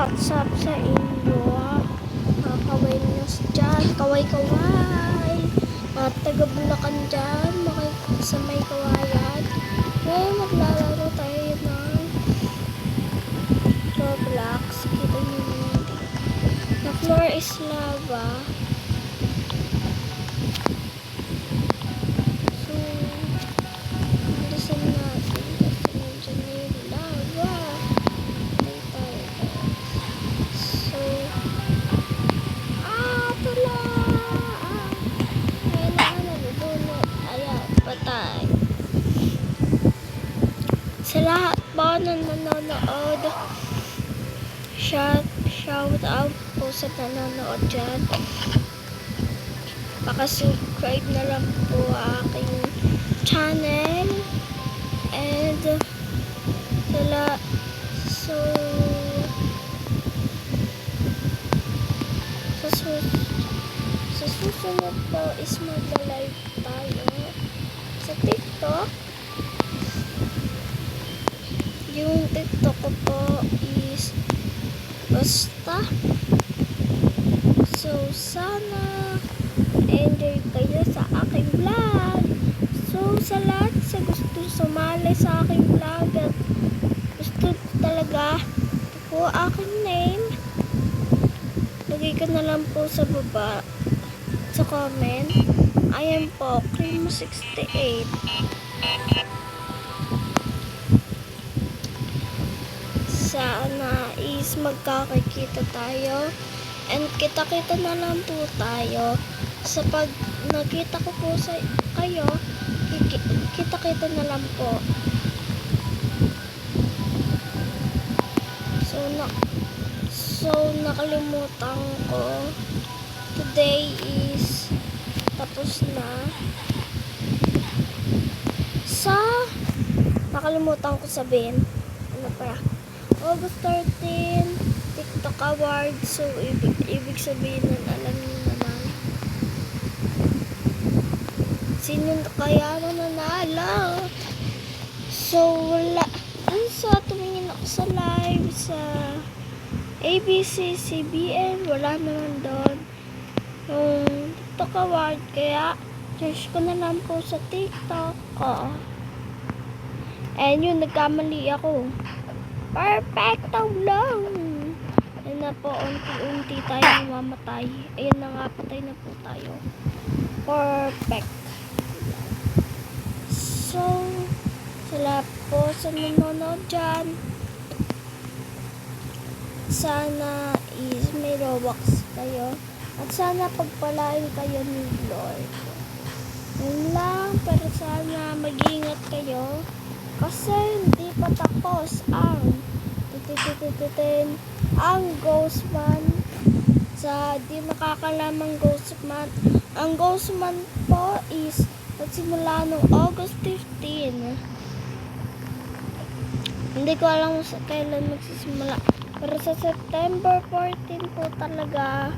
what's up sa inyo, mga kawainas dyan, kaway-kaway, mga taga-Bulacan dyan, sa may kawayan. Ngayon maglalaro tayo ng Roblox. Kita nyo naman, the floor is lava. So, alisan natin kasi nandiyan na yung lava. Sa lahat po na nanonood, shout out po sa nanonood dyan. Subscribe na lang po aking channel. And sa susunod po is mag-live tayo sa TikTok. Yung TikTok ko po is basta. So, sana enjoy kayo sa aking vlog. So, sa lahat sa gusto sumali sa aking vlog at gusto talaga po aking name, lagay ko na lang po sa baba sa comment. Ayan po, Cream68. Sana is magkakakita tayo and kita-kita na lang po tayo sa pag nakita ko po sa kayo, kita-kita na lang po. So nakalimutan ko, today is tapos na. Nakalimutan ko sabihin ano pa, August 13 TikTok Awards. So ibig sabihin nun, alam niyo naman sino kaya nanalo. So wala, sa tumingin ako sa live sa ABS-CBN, wala naman doon yung TikTok Award, kaya search ko na lang po sa TikTok ko. And yun, nagkamali ako. Perfecto lang. Yan na po, unti-unti tayo mamatay. Ayan na nga, patay na po tayo. Perfect. So, salamat po sa nanonood dyan. Sana is may Robux kayo. At sana pagpalain kayo ni Lord. Yun lang, pero sana mag-ingat kayo. Kasi hindi pa tapos ang Ghostman. Sa di nakakalamang Ghostman. Ang Ghostman po is nagsimula noong August 15. Hindi ko alam kailan magsisimula. Pero sa September 14 po talaga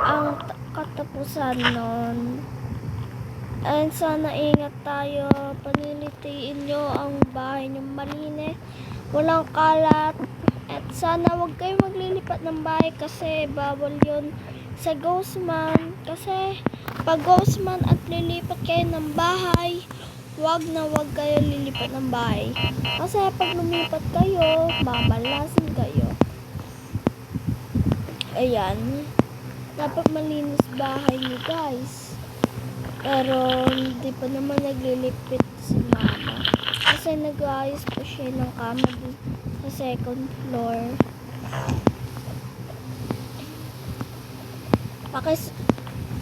ang katapusan nun. And sana ingat tayo, panilitiin nyo ang bahay nyo malinis, walang kalat, at sana wag kayo maglilipat ng bahay kasi bawal yun sa Ghostman. Kasi pag Ghostman at lilipat kayo ng bahay, wag na wag kayo lilipat ng bahay. Kasi pag lumipat kayo, mamalasin kayo. Ayan, dapat malinis bahay nyo guys. Pero hindi pa naman naglilipit si mama kasi nag-aayos pa siya ng kama dun sa second floor.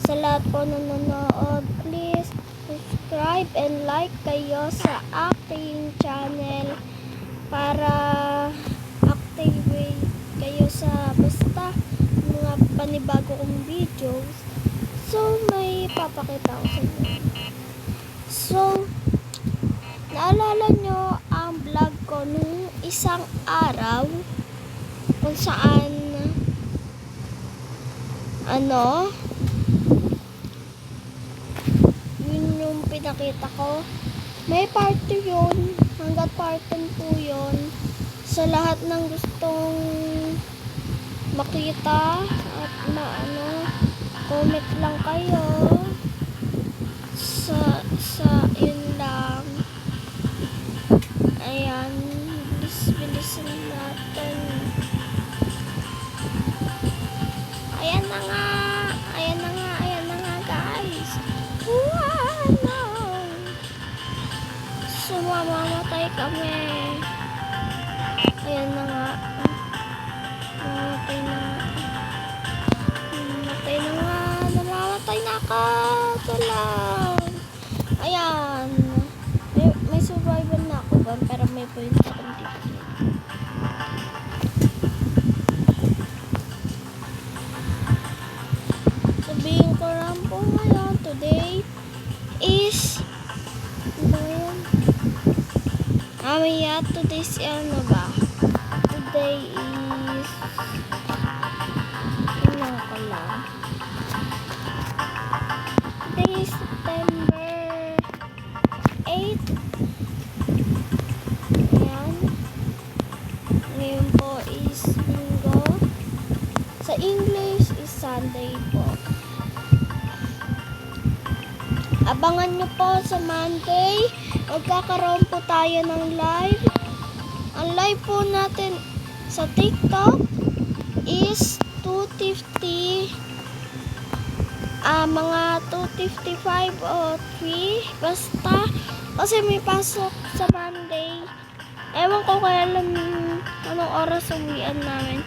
Sa lahat po nanonood, please subscribe and like kayo sa aking channel para activate kayo sa basta mga panibago kong videos. So, may papakita ko sa inyo. So, naalala nyo ang vlog ko nung isang araw kung saan yun yung pinakita ko. May party yun, hanggat part 10 po yun. Sa lahat ng gustong makita at comment lang kayo sa yun lang. Ayan, bilisan natin. Ayan na nga guys. Wow! So mamamatay kami. Ayan na nga. Namamatay na ako. Ito lang. Ayan. May survival na ako ba? Pero may point ako dito. Sabihin ko lang po ngayon. Today is today's ano ba? Today is Today is September 8. Ayan. Ngayon po is Linggo. Sa English is Sunday po. Abangan nyo po sa Monday. Magkakaroon po tayo ng live. Ang live po natin sa TikTok is 2:50. Mga 2:55 o 3. Basta. Kasi may pasok sa Monday. Ewan ko kaya lang anong oras uwian namin.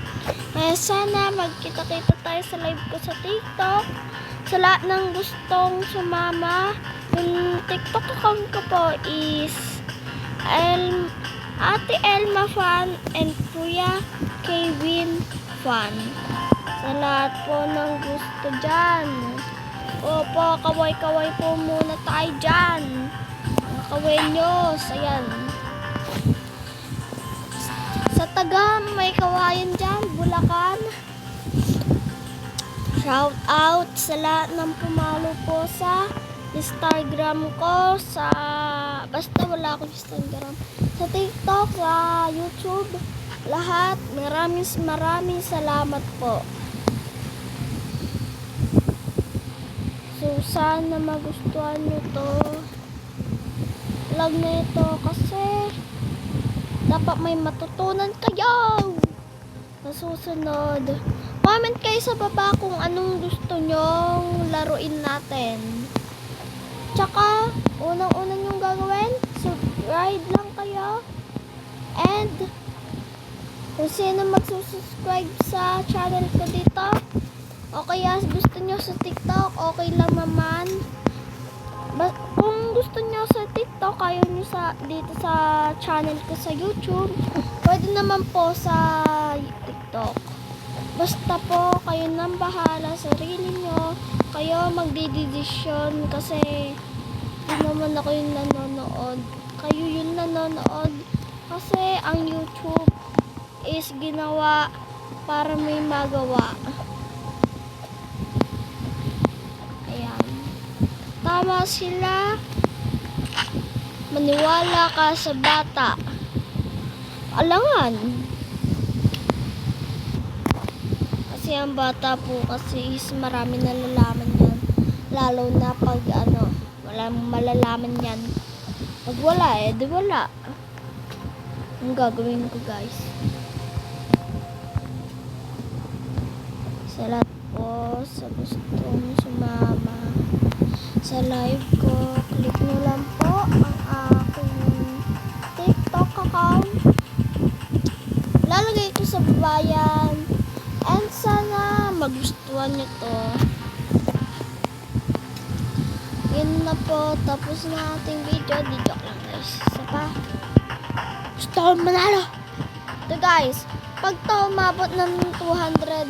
Kaya sana magkita-kita tayo sa live ko sa TikTok. Sa lahat ng gustong sumama, yung TikTok account ko po is Ate Elma Fan and Kuya Kevin Fan. Sa lahat po ng gusto dyan. Opo, kaway-kaway po muna tayo dyan. Mga kaway nyo, ayan. Sa Taga, may kawayan dyan, Bulacan. Shout out sa lahat ng pumalo po sa Instagram ko, basta wala akong Instagram, sa TikTok, sa YouTube, lahat, maraming salamat po. So sana magustuhan nyo to vlog na ito kasi dapat may matutunan kayo sa susunod. Comment kayo sa baba kung anong gusto nyong laruin natin. Tsaka, unang-una nyong gagawin, subscribe lang kayo. And, kung sino magsusubscribe sa channel ko dito, o kaya gusto nyo sa TikTok, okay lang naman. Kung gusto nyo sa TikTok, ayaw nyo dito sa channel ko sa YouTube, pwede naman po sa TikTok. Basta po, kayo nang bahala sa sarili nyo. Kayo magdidesisyon kasi di naman ako yung nanonood. Kayo yung nanonood kasi ang YouTube is ginawa para may magawa. Ayan. Tama sila. Maniwala ka sa bata. Alangan. Kasi ang bata po kasi is marami nalalaman yan. Lalo na pag walang malalaman yan. Pag wala di wala. Ang gagawin ko guys. Sa lahat po sa gustong sumama sa live ko, click nyo lang po ang aking TikTok account. Lalagay ko sa babayan. And sana magustuhan nyo to. Yun na po. Tapos na ating video. Di joke lang guys. Isa pa. Gusto ko manalo. Ito guys. Pag to umabot ng 200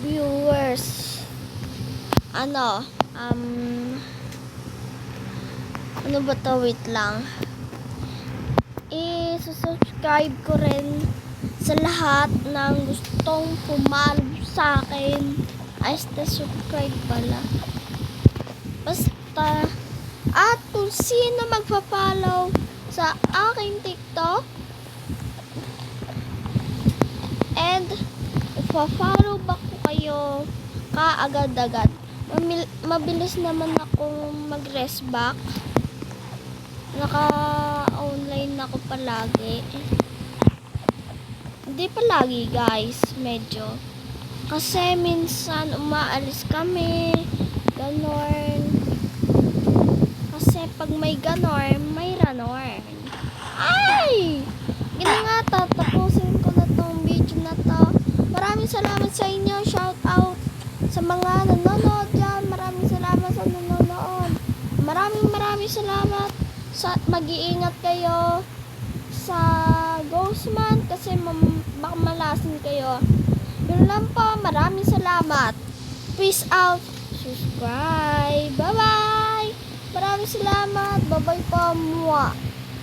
viewers. Ano ba to? Wait lang. I-subscribe ko rin sa lahat ng gustong pumalo sa akin. Ay, subscribe pala. Basta, at kung sino magpa-follow sa aking TikTok and Magpa-follow back ko kayo kaagad-agad. Mabilis naman akong mag-rest back. Naka-online ako palagi. Hindi palagi guys, medyo. Kasi minsan umaalis kami. Ganon. Kasi pag may ganon, may ranorn. Ay! Gina nga, tatapusin ko na tong video na to. Maraming salamat sa inyo. Shout out sa mga nanonood dyan. Maraming salamat sa nanonood. Maraming salamat. Mag-iingat kayo sa Ghostman kasi baka malasin kayo. Yun lang po. Maraming salamat. Peace out. Subscribe. Bye-bye. Maraming salamat. Bye-bye po. Mwah.